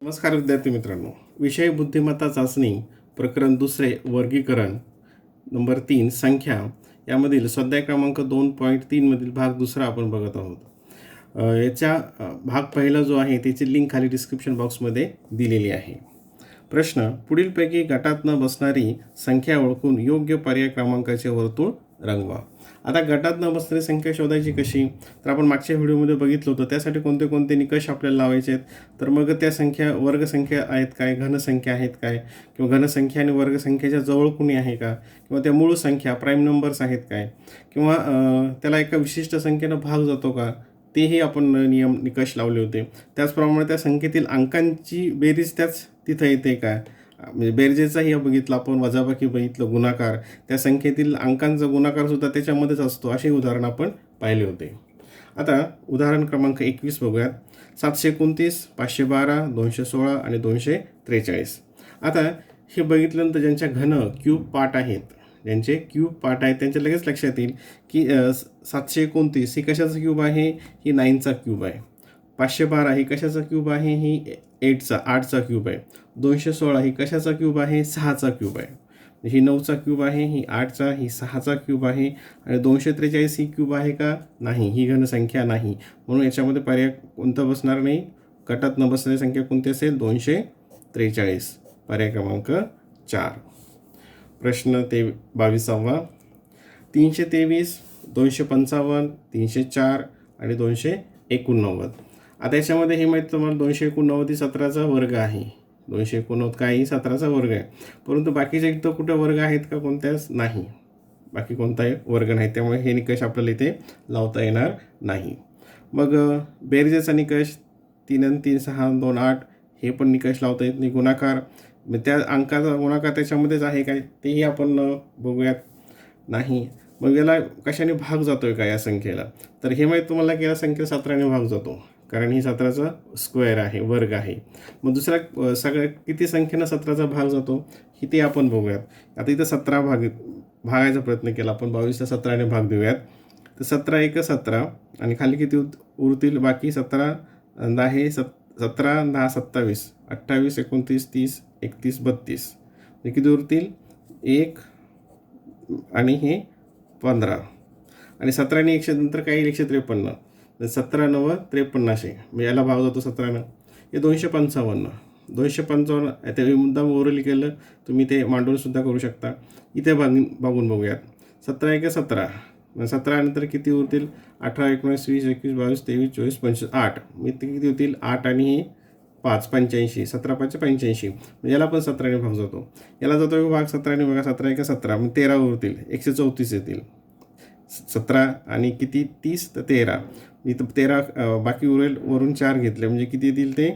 नमस्कार विद्यार्थी मित्रांनो. विषय बुद्धिमत्ता चाचणी प्रकरण दुसरे वर्गीकरण नंबर 3 संख्या यामधील स्वाध्याय क्रमांक 2.3 मधील भाग दुसरा आपण बघत आहोत. याच्या भाग पहिला जो आहे त्याची लिंक खाली डिस्क्रिप्शन बॉक्समध्ये दिलेली आहे. प्रश्न: पुढीलपैकी गटात न बसणारी संख्या ओळखून योग्य पर्याय क्रमांकाचे वर्तुळ रंगवा. आता गटात न बसणारी संख्या शोधायची कशी? तर आपण मागच्या व्हिडिओमध्ये बघितलं होतं. त्यासाठी कोणते कोणते निकष आपल्याला लावायचे आहेत. तर मग त्या संख्या वर्गसंख्या आहेत काय, घनसंख्या आहेत काय, किंवा घनसंख्या आणि वर्गसंख्येच्या जवळ कुणी आहे का, किंवा त्या मूळ संख्या प्राईम नंबर्स आहेत काय, किंवा त्याला एका विशिष्ट संख्येनं भाग जातो का, तेही आपण निकष लावले होते. त्याचप्रमाणे त्या संख्येतील अंकांची बेरीज त्याच तिथं येते का, म्हणजे बेरजेचाही बघितलं आपण, वजाबाकी बघितलं, गुणाकार, त्या संख्येतील अंकांचा गुणाकारसुद्धा त्याच्यामध्येच असतो. असे उदाहरण आपण पाहिले होते. आता उदाहरण क्रमांक 21 बघूयात. 729, 512, 216 आणि 243. आता हे बघितल्यानंतर ज्यांच्या घन क्यूब पार्ट आहेत, ज्यांचे क्यूब पार्ट आहेत त्यांच्या लगेच लक्षात येईल की 729 ही कशाचा क्यूब आहे? ही 9चा क्यूब आहे. 512 ही कशाचा क्यूब आहे? ही 8चा क्यूब आहे. 216 ही कशाचा क्यूब आहे? 6चा क्यूब आहे. ही 9चा क्यूब आहे, ही 8चा, ही 6चा क्यूब आहे. आणि 243 ही क्यूब आहे का? नाही, ही घनसंख्या नाही. म्हणून याच्यामध्ये पर्याय कोणता बसणार नाही? गटात न बसणारी संख्या कोणती असेल? 243, पर्याय क्रमांक 4. प्रश्न 22वा. 323, 255, 304 आणि 289. आता याच्यामध्ये हे माहीत तुम्हाला 289 ही 17चा वर्ग आहे. 289 काय? ही 17चा वर्ग आहे. परंतु बाकीचे इथं कुठं वर्ग आहेत का? कोणत्याच नाही. बाकी कोणताही वर्ग नाही. त्यामुळे हे निकष आपल्याला इथे लावता येणार नाही. मग बेरजेचा निकष 3 आणि 3 6 2 8 हे पण निकष लावता येत नाही. गुणाकार, त्या अंकाचा गुणाकार त्याच्यामध्येच आहे काय तेही आपण बघूयात. नाही. मग याला कशाने भाग जातोय का या संख्येला? तर हे माहीत तुम्हाला की या संख्येला 17ने भाग जातो, कारण ही 17चा स्क्वेअर आहे, वर्ग आहे. मग दुसऱ्या सगळ्या किती संख्येनं 17चा भाग जातो ही ते आपण बघूयात. आता इथं 17 भागायचा प्रयत्न केला आपण. 22ला 17ने भाग देऊयात. तर 17 1 17 आणि खाली किती उरतील? बाकी 17 10 17 10 27 28 29 30 31 32 किती उरतील? 1 आणि हे 15 आणि 17 आणि 100 नंतर काही 153. 17 9 53. मग याला भाग जातो 17नं. हे 255. 255 ते मुद्दाम ओरली केलं, तुम्ही ते मांडूनसुद्धा करू शकता. इथे बघून बघूयात. 17 1 17. 17 नंतर किती उरतील? 18 19 20 21 22 23 24 25 8. मग ते किती होतील? 8 आणि हे 5 85. 17 5 85. याला पण 17ने भाग जातो. याला जातो भाग 17ने. बघा 17 1 17. मग 13 उरतील. 134 येतील. 17 आणि किती? 30 तर 13. इथं 13 बाकी उरेल, वरून 4 घेतले म्हणजे किती येतील ते?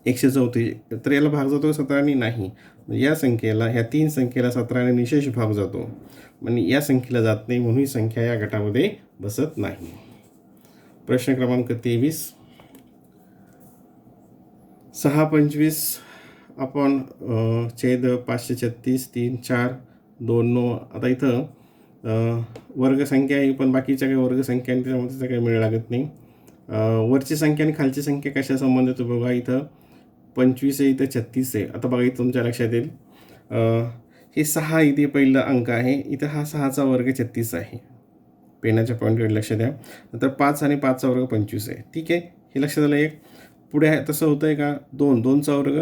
134. तर याला भाग जातो 17ने? नाही. या संख्येला, ह्या 3 संख्येला 17ने निशेष भाग जातो. म्हणजे या संख्येला जात नाही, म्हणून ही संख्या या गटामध्ये बसत नाही. प्रश्न क्रमांक 23. 6 25 आपण छेद 536 3 4 2 9. आता इथं वर्गसंख्या आहे, पण बाकीच्या काही वर्गसंख्या आणि त्याच्यामध्ये काही मेळ लागत नाही. वरची संख्या आणि खालची संख्या कशा संबंधित बघा. इथं 25 आहे, इथं 36 आहे. आता बघा इथं तुमच्या लक्षात येईल, हे 6 इथे पहिला अंक आहे. इथं हा 6चा वर्ग 36 आहे. पेनाच्या पॉईंटकडे लक्ष द्या. नंतर 5 आणि 5चा वर्ग 25 आहे. ठीक आहे, हे लक्षात आलं. एक पुढे आहे तसं होतं आहे का? 2चा वर्ग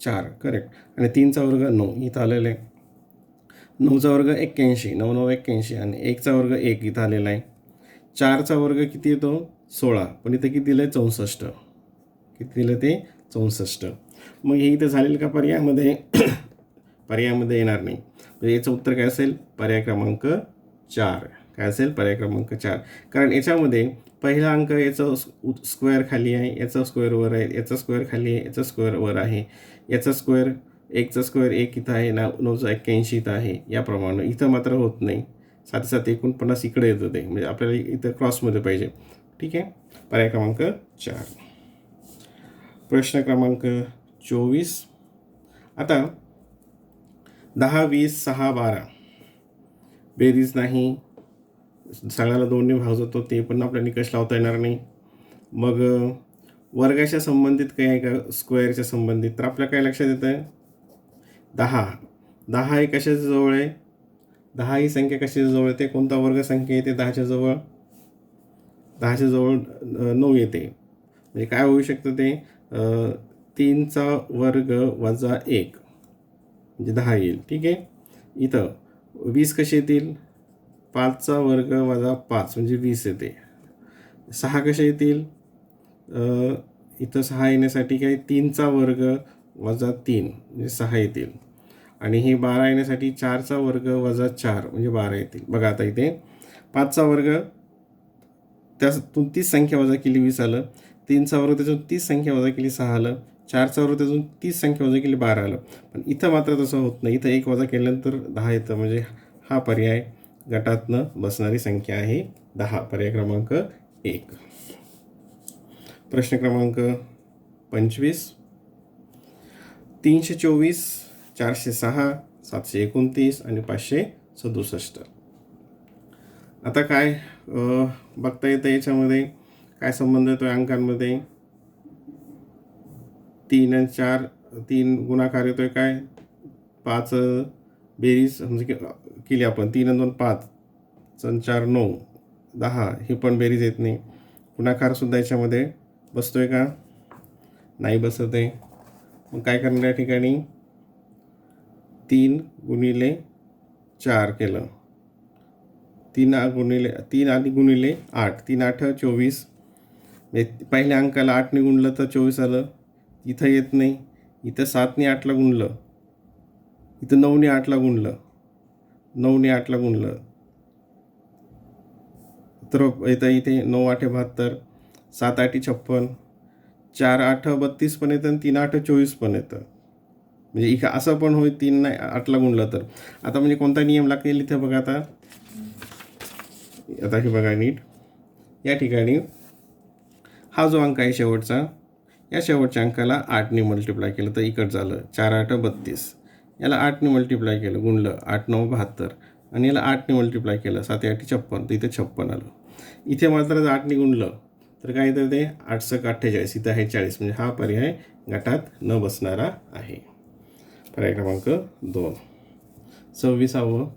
4, करेक्ट. आणि 3चा वर्ग 9 इथं आलेलं आहे. 9चा वर्ग 81, 9 9 81 आणि 1चा वर्ग 1 इथं आलेला आहे. 4चा वर्ग किती येतो? 16, पण इथं किती दिलं आहे? 64. किती दिलं ते? 64. मग हे इथं झालेलं का पर्यायामध्ये? पर्यायामध्ये येणार नाही. म्हणजे याचं उत्तर काय असेल? पर्याय क्रमांक 4. काय असेल? पर्याय क्रमांक 4. कारण याच्यामध्ये पहिला अंक याचा स्क्वेअर खाली आहे, याचा स्क्वेअर वर आहे, याचा स्क्वेअर खाली आहे, याचा स्क्वेअर वर आहे, याचा स्क्वेअर 1चा स्क्वेअर 1 इथं आहे, 9चा 81 इथं आहे. याप्रमाणे इथं मात्र होत नाही. 7 7 49 इकडे येतं ते, म्हणजे आपल्याला इथं क्रॉसमध्ये पाहिजे. ठीक आहे, पर्याय क्रमांक 4. प्रश्न क्रमांक 24. आता 10 20 6 12 बेरीज नाही, सगळ्याला 2ने भाग जातो, ते पण आपल्याला निकष लावता येणार नाही. मग वर्गाच्या संबंधित काही आहे का स्क्वेअरच्या संबंधित? तर आपल्या काय लक्षात येतं आहे? 10. 10 ही कशाच्या जवळ आहे? 10 ही संख्या कशाच्या जवळ येते? कोणता वर्ग संख्या येते 10च्या जवळ? 10च्या जवळ 9 येते. म्हणजे काय होऊ शकतं ते? 3चा वर्ग वजा 1 म्हणजे 10 येईल. ठीक आहे. इथं 20 कसे येतील? 5चा वर्ग वजा 5 म्हणजे 20 येते. 6 कसे येतील? इथं 6 येण्यासाठी काय? 3चा वर्ग वजा 3 म्हणजे 6 येतील. आणि हे 12 येण्यासाठी 4चा वर्ग वजा 4 म्हणजे 12 येतील. बघा आता इथे 5चा वर्ग त्यातून 30 संख्या वजा केली 20 आलं. 3चा वर्ग त्यातून 30 संख्या वजा केली 6 आलं. 4चा वर्ग त्यातून 30 संख्या वजा केली 12 आलं. पण इथं मात्र तसं होत नाही. इथं 1 वजा केल्यानंतर 10 येतं. म्हणजे हा पर्याय गटातनं बसणारी संख्या आहे 10. पर्याय क्रमांक 1. प्रश्न क्रमांक 25. 324, 406, 729 आणि 567. आता काय बघता येतं याच्यामध्ये? काय संबंध येतो अंकांमध्ये? 3 आणि 4, 3 गुणाकार येतोय काय? 5 बेरीज म्हणजे केली आपण. 3 आणि 2 5, 4 9, 10 ही पण बेरीज येत नाही. गुणाकारसुद्धा याच्यामध्ये बसतोय का? नाही बसत आहे. मग काय करणार या ठिकाणी? 3 गुणिले 4 केलं. 3 आणि गुणिले 8. 3 8 24. पहिल्या अंकाला 8ने गुणलं तर 24 आलं. इथं येत नाही. इथं 7ने 8ला गुणलं. इथं 9ने 8ला गुणलं. 9ने 8ला गुणलं तर येतं इथे 9 8 72, 7 8 56, 4 8 32 पण येतं आणि 3 8 24 पण येतं. म्हणजे इथं असं पण होईल 3 8ला गुणलं तर. आता म्हणजे कोणता नियम लागेल इथे बघा आता हे बघा नीट. या ठिकाणी हा जो अंक आहे शेवटचा, या शेवटच्या अंकाला 8ने मल्टिप्लाय केलं तर इकडं झालं 4 8 32. याला 8ने मल्टिप्लाय केलं, गुणलं 8 9 72 आणि याला 8ने मल्टिप्लाय केलं 7 8 56 तर इथे 56 आलं. इथे मात्र जर 8ने गुणलं तर काय येतं ते 8 6 48. इथं आहे 40. म्हणजे हा पर्याय गटात न बसणारा आहे. पर्याय क्रमांक 2. 26.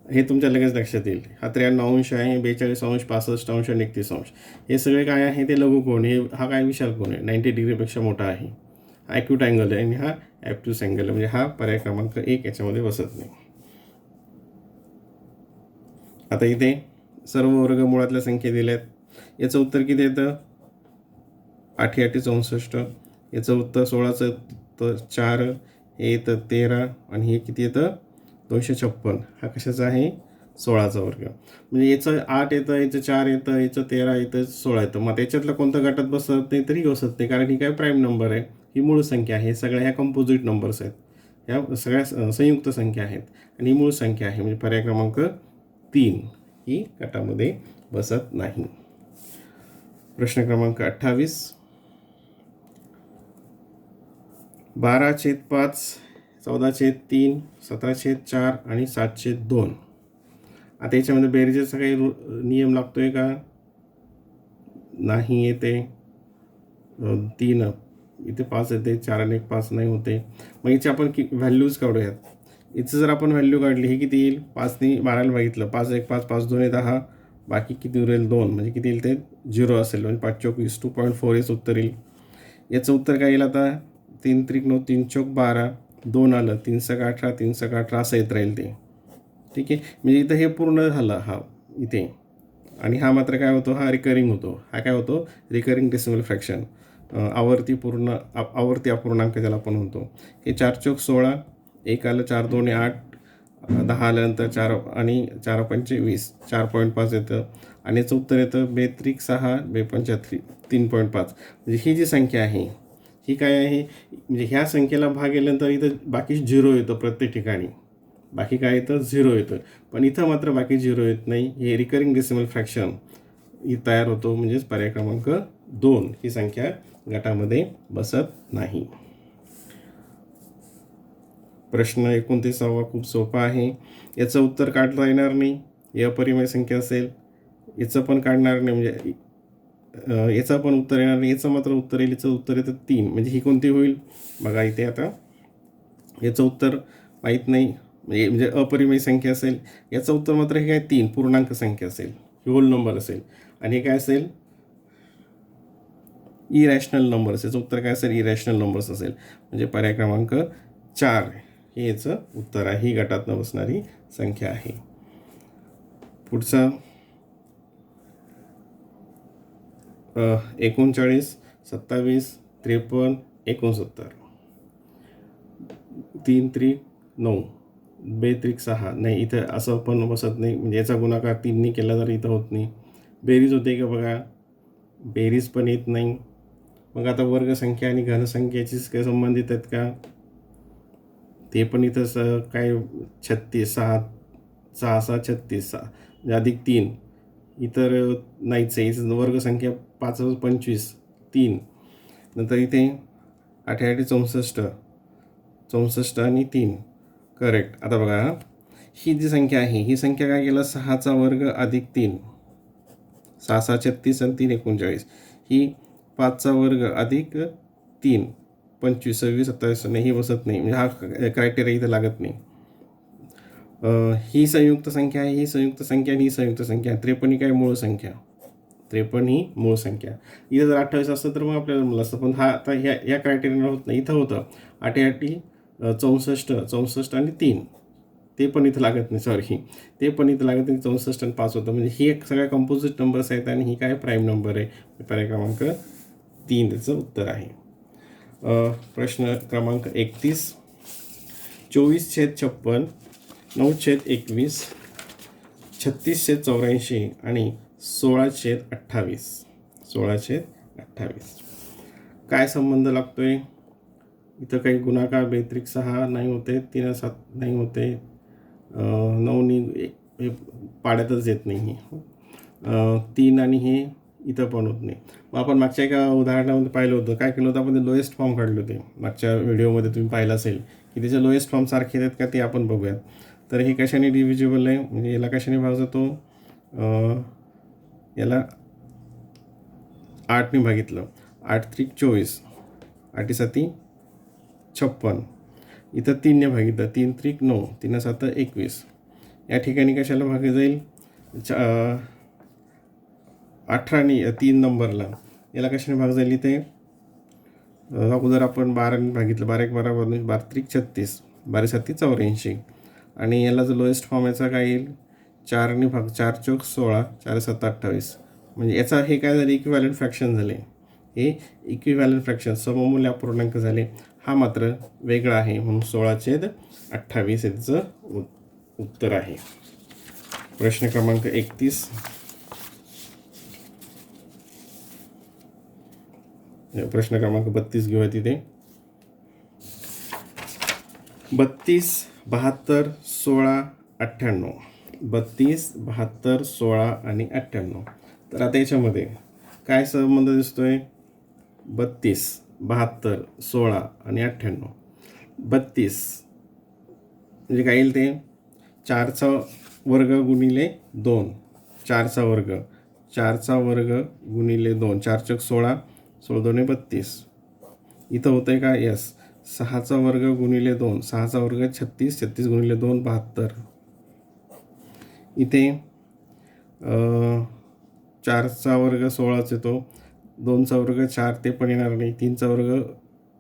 हे तुमच्या लगेच लक्षात येईल. हा 93 अंश आहे, 42 अंश, 65 अंश आणि 31 अंश. हे सगळे काय आहे? ते लघुकोन. हा काय विशाल कोन आहे, 90 डिग्रीपेक्षा मोठा आहे. हा ॲक्यूट अँगल आहे आणि हा ॲब्ट्यूस अँगल आहे. म्हणजे हा पर्याय क्रमांक 1 याच्यामध्ये बसत नाही. आता इथे सर्व वर्गमुळातल्या संख्या दिल्यात. याचं उत्तर किती येतं? 8 8 64. याचं उत्तर 16चं तर 4. हे येतं 13 आणि हे किती येतं? 256. हा कशाचा आहे? 16चा वर्ग. म्हणजे याचं 8 येतं, याचं 4 येतं, याचं 13 येतं, 16 येतं. मग त्याच्यातलं कोणत्या गटात बसत नाही तरी बसत नाही, कारण ही काय प्राईम नंबर आहे, ही मूळ संख्या आहे. सगळ्या ह्या कंपोजिट नंबर्स आहेत. ह्या सगळ्या संयुक्त संख्या आहेत आणि ही मूळ संख्या आहे. म्हणजे पर्याय क्रमांक 3 ही गटामध्ये बसत नाही. प्रश्न क्रमांक 28. 12/5, 14/3, 17/4 आणि 7/2. आता याच्यामध्ये बेरजेचा काही नियम लागतोय का? नाही येते. 3 इथे 5 येते, 4 आणि 1 5 नाही होते. मग याची आपण व्हॅल्यूज काढूयात. इथं जर आपण व्हॅल्यू काढली, हे किती येईल? 5ने 12ला बघितलं, 5 1 5, 5 2 10, बाकी किती उरेल? 2. म्हणजे किती येईल ते? 0 असेल. म्हणजे 5 चौक 20, 2.4 याचं उत्तर येईल. याचं उत्तर काय येईल आता? 3 त्रिक 9, 3 चौक 12, 2 आलं, 3 सक 18, 3 सक 18 असं येत राहील ते. ठीक आहे. म्हणजे इथं हे पूर्ण झालं हा इथे. आणि हा मात्र काय होतो? हा रिकरिंग होतो. हा काय होतो? Recurring decimal fraction. आवर्ती अपूर्णांक त्याला पण होतो. हे 4 चौक 16, 1 आलं, 4 2 8, 10 आल्यानंतर 4 आणि 4 पंचे 20, 4.5 येतं. आणि याचं उत्तर येतं 2 त्रिक 6, 2 पंचा 3.5. म्हणजे ही जी संख्या आहे ही काय आहे? म्हणजे ह्या संख्येला भाग गेल्यानंतर इथं बाकी 0 येतं प्रत्येक ठिकाणी. बाकी काय येतं? 0 येतं. पण इथं मात्र बाकी 0 येत नाही. हे रिकरिंग डेसिमल फ्रॅक्शन ही तयार होतो. म्हणजेच पर्याय क्रमांक 2 ही संख्या गटामध्ये बसत नाही. प्रश्न 29 खूप सोपा आहे. याचं उत्तर काढता येणार नाही. हे अपरिमेय संख्या असेल. याचं पण काढणार नाही. म्हणजे याचं पण उत्तर येणार नाही, याचं मात्र उत्तर येईल. याचं उत्तर येतं 3. म्हणजे ही कोणती होईल बघा इथे. आता याचं उत्तर माहीत नाही, म्हणजे अपरिमेय संख्या असेल. याचं उत्तर मात्र हे काय 3 पूर्णांक संख्या असेल, होल नंबर असेल. आणि हे काय असेल, इरॅशनल नंबर्स. याचं उत्तर काय असेल, इरॅशनल नंबर्स असेल. म्हणजे पर्याय क्रमांक 4 हे याचं उत्तर आहे. ही गटातनं बसणारी संख्या आहे. पुढचा 39, 27, 53, 69. 3 त्रिक 9, 2 त्रिक 6. नाही, इथं असं पण बसत नाही. म्हणजे याचा गुणाकार 3 केला तर इथं होत नाही. बेरीज होते का बघा, बेरीज पण येत नाही. मग आता वर्गसंख्या आणि घनसंख्येचीच काय संबंधित आहेत का, ते पण इथं काय 36, 6 6 6 36 6 म्हणजे अधिक 3. इतर नाहीच आहे. इथं वर्गसंख्या 5 25 3. नंतर इथे 8 8 64 64 आणि 3. करेक्ट. आता बघा, ही जी संख्या आहे, ही संख्या काय केलं, 6चा वर्ग अधिक 3. 6 6 36 आणि 3 39. ही 5चा वर्ग अधिक 3 25 26 27. नाही, ही बसत नाही. म्हणजे हा क्रायटेरिया इथं लागत नाही. ही संयुक्त संख्या आहे, ही संयुक्त संख्या आणि ही संयुक्त संख्या. 53 ही काय मूळ संख्या, 53 ही मूळ संख्या. इथं जर 28 असतं तर मग आपल्याला म्हणलं असतं, पण हा आता ह्या क्रायटेरियाला होत नाही. इथं होतं 8 8 64 64 आणि 3. ते पण इथं लागत नाही, सॉरी, ते पण इथं लागत नाही. 64 आणि 5 होतं. म्हणजे ही एक सगळ्या कंपोजिट नंबर्स आहेत आणि ही काय प्राईम नंबर आहे. पर्याय क्रमांक 3 त्याचं उत्तर आहे. प्रश्न क्रमांक 31. 24/56, 9/21, 36/84 आणि 16/28. 16/28 काय संबंध लागतोय इथं? काही गुणाकार 2 नाही होते, 3 7 नाही होते, 9 पाड्यातच येत नाही. 3 आणि हे इथं पण होत नाही. मग आपण मागच्या एका उदाहरणामध्ये पाहिलं होतं, काय केलं होतं आपण, ते लोएस्ट फॉर्म काढले होते. मागच्या व्हिडिओमध्ये तुम्ही पाहिलं असेल की त्याचे लोएस्ट फॉर्म सारखे आहेत का ते आपण बघूयात. तर हे कशाने डिव्हिजिबल आहे, म्हणजे याला कशाने भाग जातो, याला 8ने भागितलं. 8 त्रिक 24, 8 7 56. इथं 3ने भागितलं. 3 त्रिक 9, 3 7 21. या ठिकाणी कशाला भागे जाईल, 18ने 3 नंबरला. याला कशाने भाग जाईल, इथे अगोदर आपण 12ने भागितलं. 12 1 12 12 12 त्रिक 36, 12 7 84. आणि याला जो लोएस्ट फॉर्म याचा काय येईल, 4ने भाग, 4 चौक 16, 4 7 28. म्हणजे याचा हे काय झाले, इक्विव्हॅलंट फ्रॅक्शन झाले. हे इक्विव्हॅलंट फ्रॅक्शन सममूल्य अपूर्णांक झाले. हा मात्र वेगळा आहे, म्हणून 16/28 याचं उत्तर आहे. प्रश्न क्रमांक 31. प्रश्न क्रमांक 32 घेऊया. तिथे 32 72 16 98. 32 72 16 आणि 98. तर आता याच्यामध्ये काय संबंध दिसतोय, 32 72 16 आणि 98. 32 म्हणजे काय येईल, ते 4चा वर्ग गुणिले 2. 4चा वर्ग, 4चा वर्ग गुणिले 2. 4 चौक 16, 16 2 32. इथं होतं आहे का, यस. 6चा वर्ग गुणिले 2. 6चा वर्ग 36, 36 गुणिले 2 72. इथे 4चा वर्ग 16च येतो. 2चा वर्ग 4, ते पण येणार नाही. 3चा वर्ग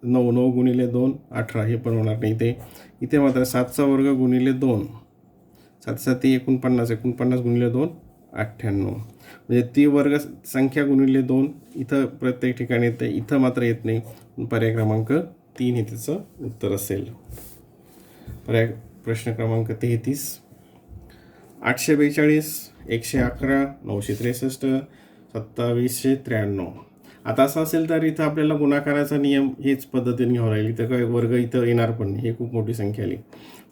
9, 9 गुणिले 2 18, हे पण होणार नाही. इथे मात्र 7चा वर्ग गुणिले 2. 7 7 49, 49 गुणिले 2 98. म्हणजे ती वर्ग संख्या गुणिले 2 इथं प्रत्येक ठिकाणी येते, इथं मात्र येत नाही. पर्याय क्रमांक 3 हे त्याचं उत्तर असेल. प्रश्न क्रमांक 33. 842, 111, 963, 2793. आता असं असेल तर इथं आपल्याला गुणाकाराचा नियम हेच पद्धतीने घ्यावं लागेल. इथं काय वर्ग इथं येणार पण नाही, हे खूप मोठी संख्या आली.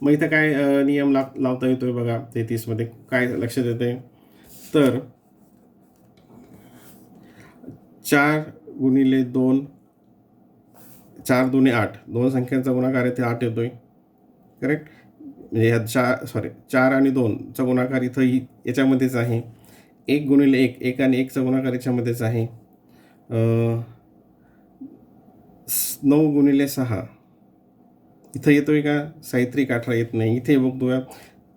मग इथं काय नियम लावता येतोय बघा. 33मध्ये काय लक्षात येते, तर 4 गुणिले 2, 4 2 8, 2 संख्यांचा गुणाकार इथे 8 येतोय. करेक्ट. म्हणजे ह्या 4 आणि 2चा गुणाकार इथं याच्यामध्येच आहे. 1 गुणिले 1, 1 आणि 1चा गुणाकार याच्यामध्येच आहे. 9 गुणिले 6 इथं येतोय का? साहित्रिक 18 येत नाही. इथे बघतोया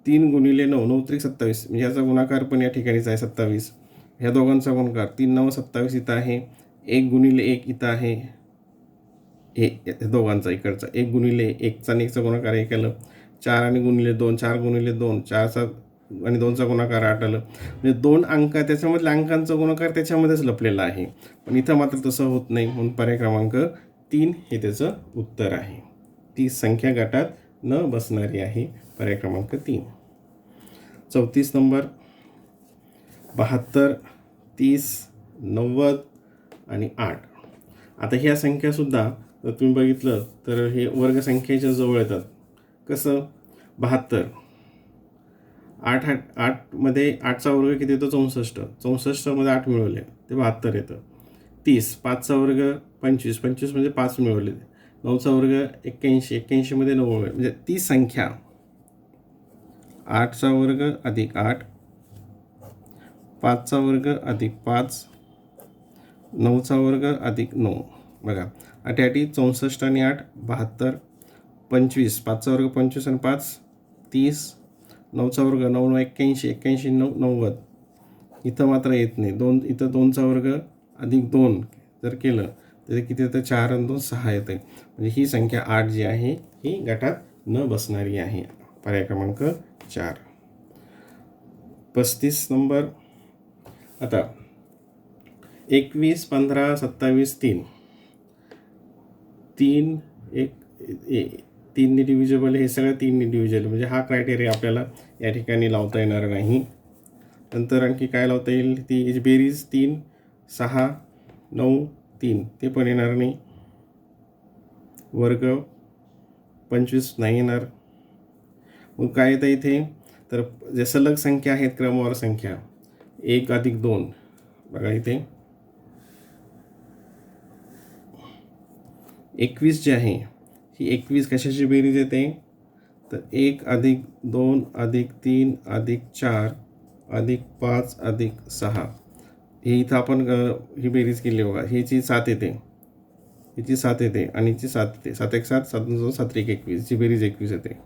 3 गुणिले 9, 9 त्रिक 27, म्हणजे याचा गुणाकार पण या ठिकाणीच आहे 27. ह्या दोघांचा गुणाकार 3 9 27 इथं आहे. 1 गुणिले 1 इथं आहे. दोघांचा इकडचा 1 गुणिले 1चा आणि 1चा गुणाकार 1 आलं. 4 आणि गुणिले 2, 4 गुणिले 2, 4चा आणि 2चा गुणाकार 8 आलं. म्हणजे 2 अंक त्याच्यामधल्या अंकांचा गुणाकार त्याच्यामध्येच लपलेला आहे. पण इथं मात्र तसं होत नाही, म्हणून पर्याय क्रमांक 3 हे त्याचं उत्तर आहे. ती संख्या गटात न बसणारी आहे. पर्याय क्रमांक 3. 34 नंबर 72, 30, 90 आणि 8. आता ह्या संख्यासुद्धा जर तुम्ही बघितलं तर हे वर्गसंख्येच्या जवळ येतात. कसं? 72 8मध्ये 8चा वर्ग किती येतो? 64. 64मध्ये 8 मिळवले ते 72 येतं. 30 5चा वर्ग 25, 25 म्हणजे 5 मिळवले. 9चा वर्ग 81, 81मध्ये 9 मिळवले. म्हणजे ती संख्या 8चा वर्ग अधिक 8, 5चा वर्ग अधिक 5, 9चा वर्ग अधिक 9. बघा 8 8 64 आणि 8 72, 25 5चा वर्ग 25 आणि 5 30, 9चा वर्ग 9 9 81, 81 9 90. इथं मात्र येत नाही. इथं 2चा वर्ग अधिक 2 जर केलं तर किती येतं? 4 आणि 2 6 येते. म्हणजे ही संख्या 8 जी आहे ही गटात न बसणारी आहे. पर्याय क्रमांक 4. 35 नंबर आता 21 15 27 3 3 डिव्हिजेबल, हे सगळं 3 डिव्हिजेबल, म्हणजे हा क्रायटेरिया आपल्याला या ठिकाणी लावता येणार नाही. नंतर आणखी काय लावता येईल? ती बेरीज 3 6 9 3 ते पण येणार नाही. वर्ग 25 नाही येणार. मग काय येतं इथे? तर जे सलग संख्या आहेत, क्रमवार संख्या 1 अधिक 2. बघा इथे 21 जी आहे ही 21 कशाची बेरीज येते? तर 1 अधिक 2 अधिक 3 अधिक 4 अधिक 5 अधिक 6. हे इथं आपण ही बेरीज केली बघा. हीची 7 येते, हिची 7 येते आणि हिची 7 येते. 7 1 7, 7 2 7 1 21 ची बेरीज 21 येते.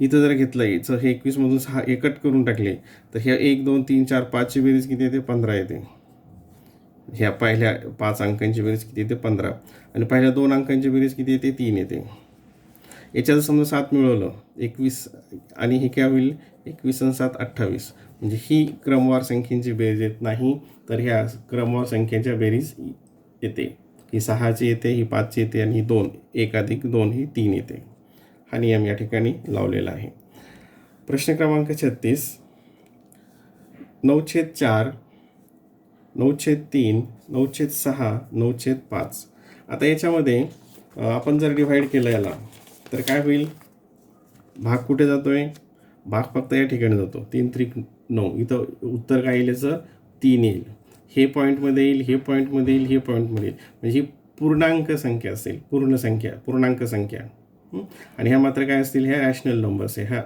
इथं जर घेतलं याचं हे 21मधून 6 एकट करून टाकले तर ह्या 1 2 3 4 5ची बेरीज किती येते? 15 येते. ह्या पहिल्या 5 अंकांची बेरीज किती येते? 15. आणि पहिल्या 2 अंकांची बेरीज किती येते? 3 येते. याच्यात समजा 7 मिळवलं 21 आणि हे काय होईल? 21 आणि 7 28. म्हणजे ही क्रमवार संख्येची बेरीज येत नाही, तर ह्या क्रमवार संख्येच्या बेरीज येते. ही 6ची येते, ही 5ची येते आणि ही 2 1 अधिक 2 ही 3 येते. हा नियम या ठिकाणी लावलेला आहे. प्रश्न क्रमांक 36 9/4 9/3 9/6 9/5. आता याच्यामध्ये आपण जर डिव्हाइड केलं याला तर काय होईल? भाग कुठे जातोय? भाग फक्त या ठिकाणी जातो. 3 त्रिक 9. इथं उत्तर काय येईल? याचं 3 येईल. हे पॉईंटमध्ये येईल, हे पॉईंटमध्ये येईल, हे पॉईंटमध्ये येईल. म्हणजे ही पूर्णांक संख्या असेल, पूर्णांक संख्या. आणि ह्या मात्र काय असतील? ह्या रॅशनल नंबर्स आहे, ह्या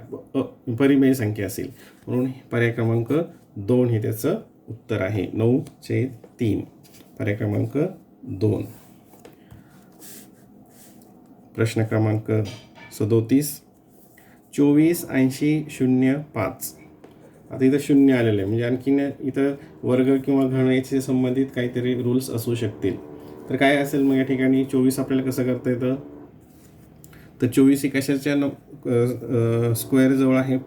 परिमेय संख्या असेल. म्हणून पर्याय क्रमांक 2 हे त्याचं उत्तर आहे. 9/3 पर्याय क्रमांक 2. प्रश्न क्रमांक 37 24 80 0 5. आता इथं 0 आलेलं आहे, म्हणजे आणखीन इथं वर्ग किंवा घन याचे संबंधित काहीतरी रूल्स असू शकतील. तर काय असेल मग या ठिकाणी? 24 आपल्याला कसं करता येतं? तर 24 ही कशाच्या स्क्वेअर जवळ आहे?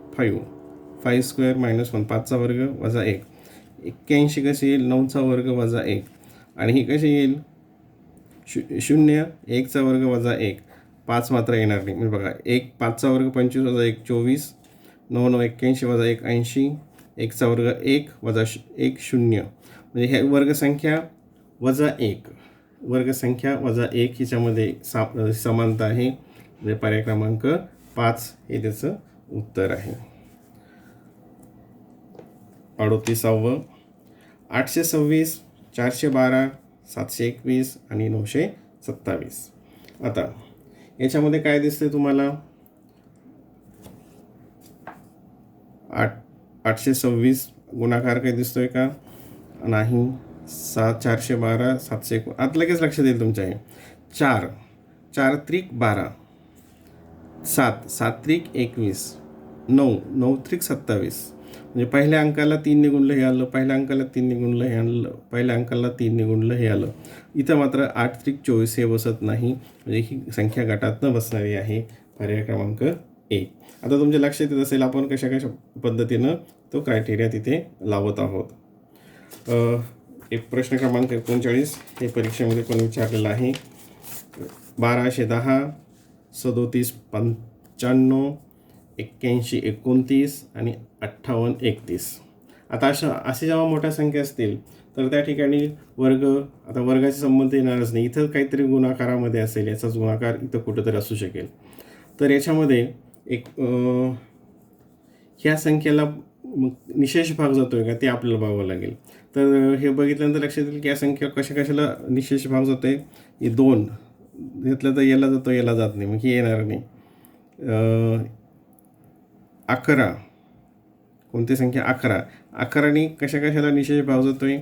5 स्क्वेअर -1 5चा वर्ग वजा 1. 81 कशी येईल? 9चा वर्ग वजा 1. आणि ही कशी येईल? 0 1चा वर्ग वजा 1. 5 मात्र येणार नाही. म्हणजे बघा 5चा वर्ग 25 वजा 1 24, 9 9 81 वजा 1 80, 1चा वर्ग 1 वजा 1 0. म्हणजे हे वर्गसंख्या वजा 1, वर्गसंख्या वजा 1 हिच्यामध्ये समानता आहे. म्हणजे पर्याय क्रमांक 5 हे त्याचं उत्तर आहे. 38 826 412 721 आणि 927. आता याच्यामध्ये काय दिसते तुम्हाला? 826 गुणाकार काही दिसतोय का? नाही. 412 700 आता लगेच लक्षात येईल तुमच्या हे 4 4 त्रिक 12 7 7 त्रिक 21 9 9 त्रिक 27 म्हणजे पहिल्या अंकाला 3 गुणलं हे आलं, पहिल्या अंकाला 3 गुणलं हे आलं, पहिल्या अंकाला 3 गुणलं हे आलं. इथं मात्र 8 त्रिक 24 हे बसत नाही, म्हणजे ही संख्या गटात न बसणारी आहे. पर्याय क्रमांक 1. आता तुमच्या लक्षात येत असेल आपण कशा कशा पद्धतीनं तो क्रायटेरिया तिथे लावत आहोत. एक प्रश्न क्रमांक 39 हे परीक्षेमध्ये पण विचारलेला आहे. 1210 37 95 81 29 आणि 58 31. आता असे जेव्हा मोठ्या संख्या असतील तर त्या ठिकाणी वर्ग, आता वर्गाचे संबंध येणारच नाही. इथं काहीतरी गुणाकारामध्ये असेल, याचाच गुणाकार इथं कुठंतरी असू शकेल. तर याच्यामध्ये एक ह्या संख्येला निशेष भाग जातो आहे का ते आपल्याला बघावं लागेल. तर हे बघितल्यानंतर लक्षात येईल की या संख्या कशाला निशेष भाग जातो आहे. हे 2 घेतलं तर याला जातो, याला जात नाही, मग हे येणार नाही. 11 कोणती संख्या 11 11नी कशाला निशेष भाग जातो आहे.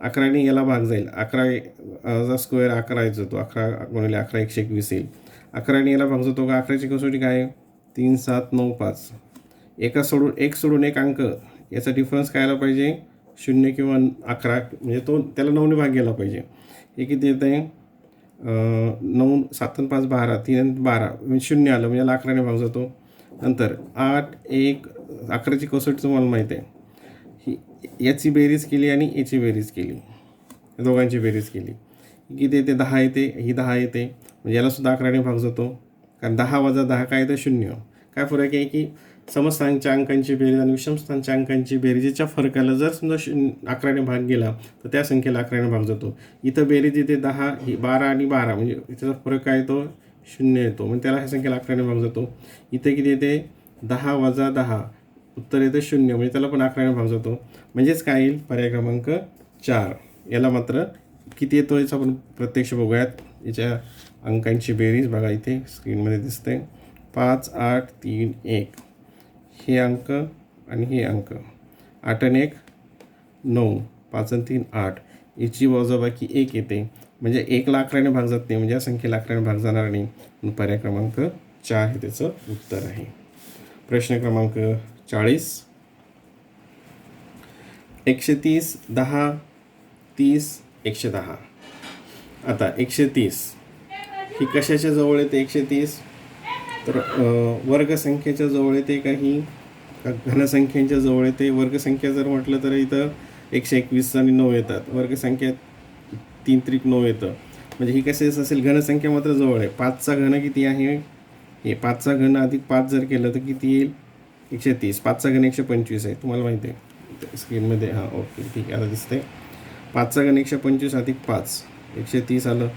11नी याला भाग जाईल, 11 स्क्वेअर 11 येतो, 11 गुणिले 11 121 येईल. 11नी याला भाग जातो का. 11ची कसोटी काय आहे 3 7 9 5. एक सोडून एक अंक, याचा डिफरन्स काय आला पाहिजे 0 किंवा 11, म्हणजे त्याला 9ने भाग गेला पाहिजे. हे किती येत आहे 9 7 5 12 3 12 म्हणजे 0 आलं, म्हणजे याला 11ने भाग जातो. नंतर 8 1 11ची कसोटी तुम्हाला माहिती आहे, ही याची बेरीज केली आणि याची बेरीज केली, दोघांची बेरीज केली, किती येते 10 येते, ही 10 येते, म्हणजे यालासुद्धा 11ने भाग जातो. कारण 10 वजा 10 काय येतं 0. काय फरक आहे की समस्थानच्या अंकांची बेरीज आणि विषमस्थानच्या अंकांची बेरीजच्या फरकाला जर समजा 11ने भाग गेला तर त्या संख्येला 11ने भाग जातो. इथं बेरीज येते 10, ही 12 आणि 12, म्हणजे त्याचा फरक काय येतो 0 येतो, म्हणजे त्याला ह्या संख्येला 11ने भाग जातो. इथे किती येते 10 वजा 10, उत्तर येतं 0, म्हणजे त्याला पण 11ने भाग जातो. म्हणजेच काय येईल पर्याय क्रमांक 4. याला मात्र किती येतो याचा आपण प्रत्यक्ष बघूयात. याच्या अंकांची बेरीज बघा इथे स्क्रीनमध्ये दिसते 5 8 3 1. हे अंक आणि हे अंक 8 आणि 1 9, 5 आणि 3 8. याची वजाबाकी 1 येते, म्हणजे 1ला 11ने भाग जात नाही, म्हणजे या संख्येला 11ने भाग जाणार नाही. म्हणून पर्याय क्रमांक 4 हे त्याचं उत्तर आहे. प्रश्न क्रमांक 40. 130 10 30 110. आता 130 ही कशाच्या जवळ येते 130, तर वर्गसंख्येच्या जवळ येते काही घनसंख्येच्या जवळ येते. वर्गसंख्या जर म्हटलं तर इथं 121 आणि 9 येतात, वर्गसंख्या 3 त्रिक 9 येतं, म्हणजे ही कशी असेल घनसंख्या मात्र जवळ आहे. 5चा घन किती आहे, हे 5चा घन अधिक 5 जर केलं तर किती येईल 130. 5चा घन 125 आहे, तुम्हाला माहिती आहे स्क्रीनमध्ये. हां ओके ठीक आहे, आता दिसते 5चा घन 125 अधिक 5 130 आलं.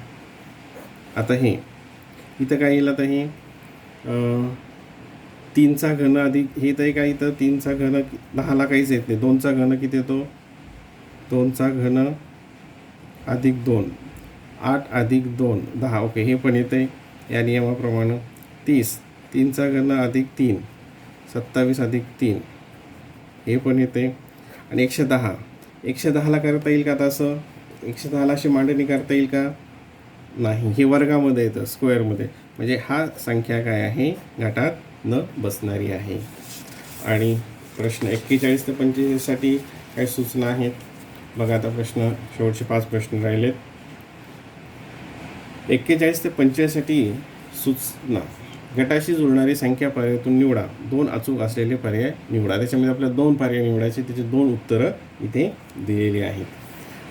आता हे इथं काय येईल, आता हे 3चा घन अधिक हे तर काय, इथं 3चा घन 10ला काहीच येत नाही. 2चा घन किती येतो 2चा घन अधिक 2 8 अधिक 2 10. ओके हे पण येते या नियमाप्रमाणे. 30 3चा घन अधिक 3 27 अधिक 3 हे पण येते. आणि 110ला करता येईल का तसं, 110ला अशी मांडणी करता येईल का नाही, हे वर्गामध्ये येतं स्क्वेअरमध्ये, म्हणजे हा संख्या काय आहे गटात न बसणारी आहे. आणि प्रश्न 41 ते 45साठी काही सूचना आहेत बघा. आता प्रश्न शेवटचे 5 प्रश्न राहिलेत. 41 ते 45साठी सूचना, गटाशी जुळणारी संख्या पर्यायातून निवडा, 2 अचूक असलेले पर्याय निवडा. त्याच्यामध्ये आपल्याला 2 पर्याय निवडायचे, त्याचे 2 उत्तरं इथे दिलेली आहेत.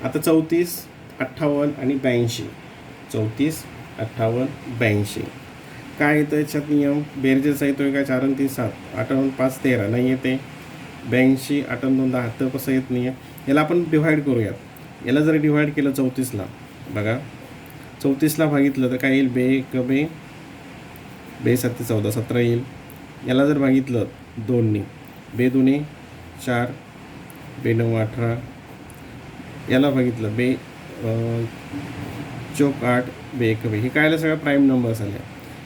आता 34 58 आणि 82. 34 58 82 काय येतं याच्यात नियम, बेरजेचा येतो आहे का 4 आणि 3 7 8 आणि 5 13 नाही येते. 82 8 आणि 2 10 तर कसं येत नाही आहे. याला आपण डिव्हाइड करूयात. याला जर डिव्हाइड केलं 34ला बघा, 34ला भागितलं तर काय येईल बे 7 14 17 येईल. याला जर भागितलं 2नी बे 2 4 बे 9 18. याला भागितलं बे 4 8 बे 1 बे. हे काय सगळ्या प्राईम नंबर्स आल्या.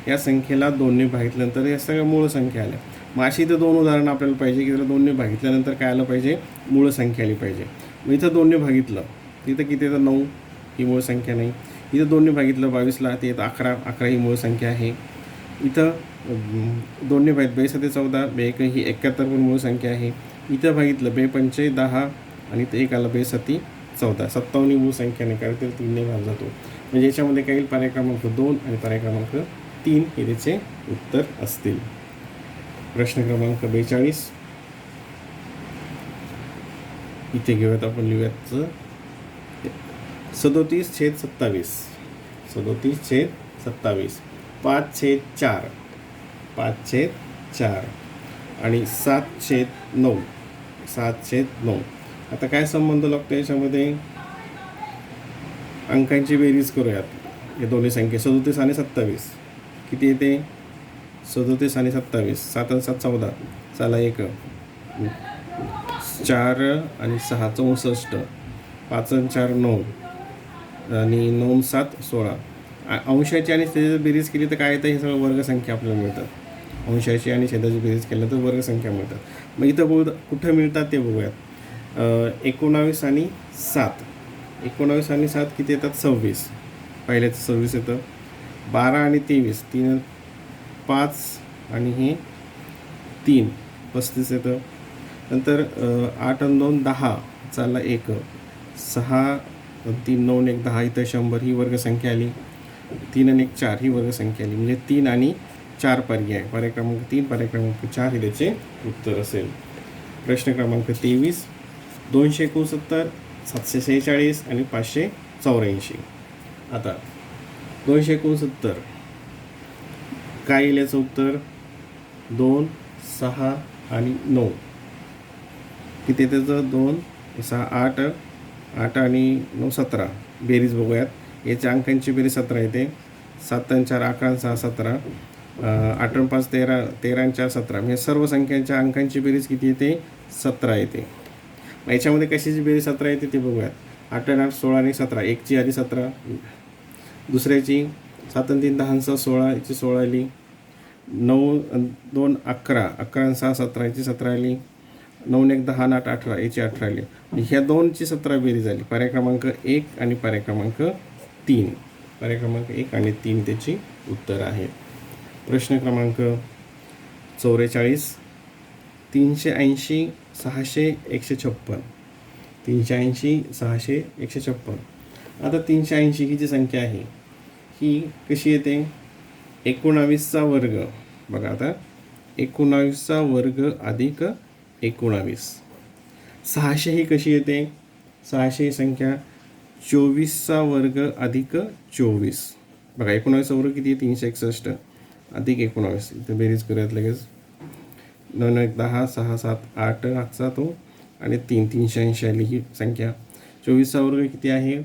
या संख्येला 2ने भागितल्यानंतर या सगळ्या मूळ संख्या आल्या. मग अशी इथं 2 उदाहरणं आपल्याला पाहिजे की त्याला 2ने भागितल्यानंतर काय आलं पाहिजे मूळ संख्या आली पाहिजे. मग इथं 2ने भागितलं इथं किती येतं 9, ही मूळ संख्या नाही. इथं 2ने भागितलं 22ला ते येतं 11, 11 ही मूळ संख्या आहे. इथं 2ने भागित 2 7 14, 2 1 ही 71 पण मूळ संख्या आहे. इथं भागितलं 2 5 10 आणि इथं 1 आला 2 7 14, 57 ही मूळ संख्या नाही, कारण त्याला 3ने भाग जातो. म्हणजे याच्यामध्ये काही पर्याय क्रमांक 2 आणि पर्याय क्रमांक 3 हे त्याचे उत्तर असतील. प्रश्न क्रमांक 42 इथे घेऊयात आपण, लिहूयात 37/27, 37/27, 5/4, 5/4 आणि 7/9, 7/9. आता काय संबंध लागतो याच्यामध्ये? अंकांची बेरीज करूयात. या दोन्ही संख्या 37 आणि 27 किती येते? 37 आणि 27, 7 आणि 7 14, चला 1 4 आणि 6 64, 5 आणि 4 9 आणि 9 7 16. अंशाची आणि छेदाची बेरीज केली तर काय येतं? हे सगळं वर्गसंख्या आपल्याला मिळतात. अंशाची आणि छेदाची बेरीज केलं तर वर्गसंख्या मिळतात. मग इथं कुठं मिळतात ते बघूयात. 19 आणि 7, 19 आणि 7 किती येतात? 26, पहिल्याचं 26 येतं. 12 आणि 23, 3 5 आणि हे 3 35 येतं. नंतर 8 आणि 2 10, चालला 1 6 3 9 1 10, इथं 100 ही वर्गसंख्या आली. 3 आणि 1 4 ही वर्गसंख्या आली. म्हणजे 3 आणि 4 पर्याय, पर्याय क्रमांक 3 पर्याय क्रमांक 4 हे त्याचे उत्तर असेल. प्रश्न क्रमांक 23, 269, 746 आणि 584. आता 269 काय येईल याचं उत्तर? 2 6 आणि 9 किती त्याचं? 2 6 8, 8 आणि 9 17. बेरीज बघूयात. याच्या अंकांची बेरीज 17 येते. 7 आणि 4 11 आणि 6 17, 8 आणि 5 13, 13 आणि 4 17. म्हणजे सर्व संख्यांच्या अंकांची बेरीज किती येते? 17 येते. मग याच्यामध्ये कशाची बेरीज 17 येते ते बघूयात. 8 आणि 8 16 आणि 17, एकची आली 17, दुसऱ्याची 7 आणि 3 10 आणि 6 16, याची 16 आली. 9 आणि 2 11, 11 आणि 6 17, याची 17 आली. 9 आणि 1 10 आणि 8 18, याची 18 आली. ह्या दोनची 17 बेरीज आली. पर्याय क्रमांक 1 आणि पर्याय क्रमांक 3, पर्याय क्रमांक 1 आणि 3 त्याची उत्तर आहेत. प्रश्न क्रमांक 44, 380 600 156, 380 600 156. आता 380 ही जी संख्या आहे ही कशी येते? 19चा वर्ग. बघा आता 19चा वर्ग अधिक 19. 600 ही कशी येते? 600 ही संख्या 24चा वर्ग अधिक 24. बघा 19चा वर्ग किती आहे? 361 अधिक 19. इथे बेरीज करूयात लगेच. 9 1 10, 6 7 8 8चा तो आणि 3 380 आली ही संख्या. 24चा वर्ग किती आहे?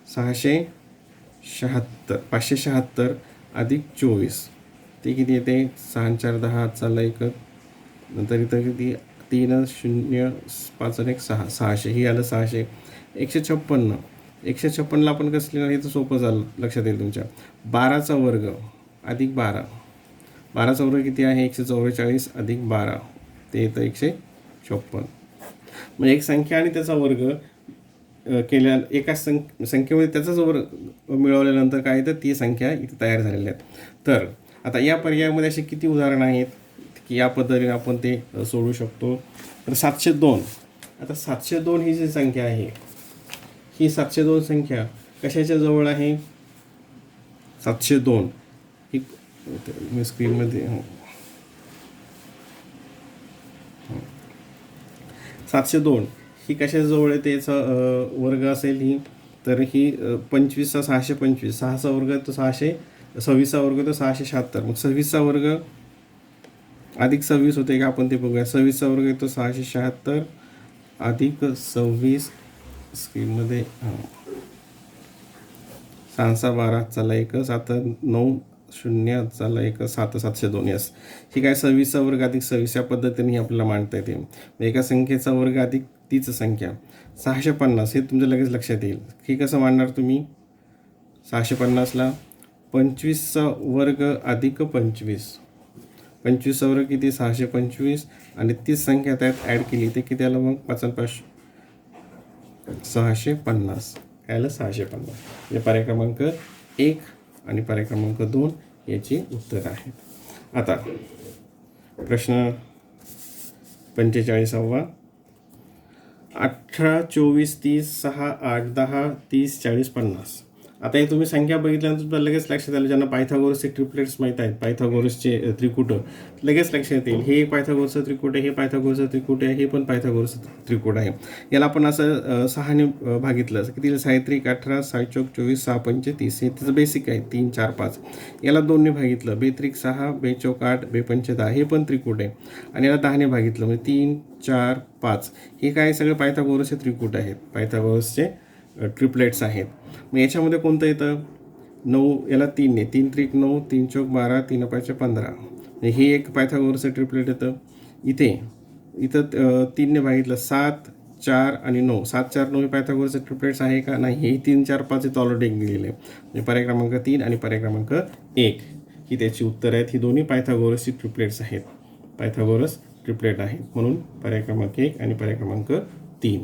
676, 576 अधिक 24, ते किती येते? 6 आणि 4 10, चालला 1. नंतर इथं किती? 3 0 5 आणि 1 6, 600 ही आलं 600. 156, 156ला आपण कसं लिहिणार? हे तर सोपं झालं, लक्षात येईल तुमच्या. 12चा वर्ग अधिक 12, 12चा वर्ग किती आहे? 144 अधिक 12, ते येतं 156. मग एक संख्या आणि त्याचा वर्ग केल्या एका संख्येमध्ये त्याचाच वर्ग मिळवल्यानंतर काय येतं? ती संख्या इथे तयार झालेल्या आहेत. तर आता या पर्यायामध्ये असे किती उदाहरणं आहेत की या पद्धतीने आपण ते सोडू शकतो. तर 702, आता 702 ही जी संख्या आहे ही 702 संख्या कशाच्या जवळ आहे? 702 ही मी स्क्रीनमध्ये 702 ही कशाच्या जवळ आहे? त्याचा वर्ग असेल ही, तर ही 25चा 625, 6चा वर्ग तो 600, 26चा वर्ग तो 676. मग 26चा वर्ग अधिक 26 होते का? आपण ते बघूया. 26चा वर्ग येतो 676 अधिक 26, स्क्रीनमध्ये 6 12, चला 1 7 9 0, चला 1 7 702. यस, ही काय? 26चा वर्ग अधिक 26 या पद्धतीने आपल्याला मांडता येते. एका संख्येचा वर्ग अधिक तीच संख्या 650 हे तुमच्या लगेच लक्षात येईल. ही कसं मांडणार तुम्ही? 650ला 25चा वर्ग अधिक 25, 25चा वर्ग किती? 625 आणि तीच संख्या त्यात ॲड केली ते किती आलं? मग 5 5 650. काय आलं? 650. म्हणजे पर्याय क्रमांक 1 आणि पर्याय क्रमांक 2 याची उत्तर आहेत. आता प्रश्न 45वा. 18, 24, 30, 6, 8, 10, 30, 40, 50. आता हे तुम्ही संख्या बघितल्यानंतर तुमच्या लगेच लक्षात आलं, ज्यांना पायथागोरसचे ट्रिपलेट्स माहीत आहेत, पायथागोरसचे त्रिकूट, लगेच लक्षात येईल. हे एक पायथागोरसचं त्रिकूट आहे, हे पायथागोरसचं त्रिकूट आहे, हे पण पायथागोरसचं त्रिकूट आहे. याला आपण असं 6ने भागितलं, किती? 6 त्रिक 18, 6 चौक 24, 6 पंच 30. हे त्याचं बेसिक आहे, 3, 4, 5. याला 2ने भागितलं, 2 त्रिक 6, 2 चौक 8, 2 पंच 10. हे पण त्रिकूट आहे. आणि याला 10ने भागितलं, म्हणजे 3, 4, 5. हे काय? सगळे पायथागोरसचे त्रिकूट आहेत, पायथागोरसचे ट्रिपलेट्स आहेत. मग याच्यामध्ये कोणतं येतं? 9. याला 3ने, 3 त्रिक 9, 3 चौक 12, 3 पाच 15. हे एक पायथागोरसचं ट्रिपलेट येतं. इथं 3ने भागितलं, 7, 4 आणि 9. 7, 4, 9 हे पायथागोरसचे ट्रिपलेट्स आहे का? नाही. हे 3, 4, 5 इथं ऑलरेडी दिलेले आहे. म्हणजे पर्याय क्रमांक 3 आणि पर्याय क्रमांक 1 ही त्याची उत्तर आहेत. ही दोन्ही पायथागोरसची ट्रिपलेट्स आहेत, पायथागोरस ट्रिपलेट आहेत. म्हणून पर्याय क्रमांक 1 आणि पर्याय क्रमांक 3.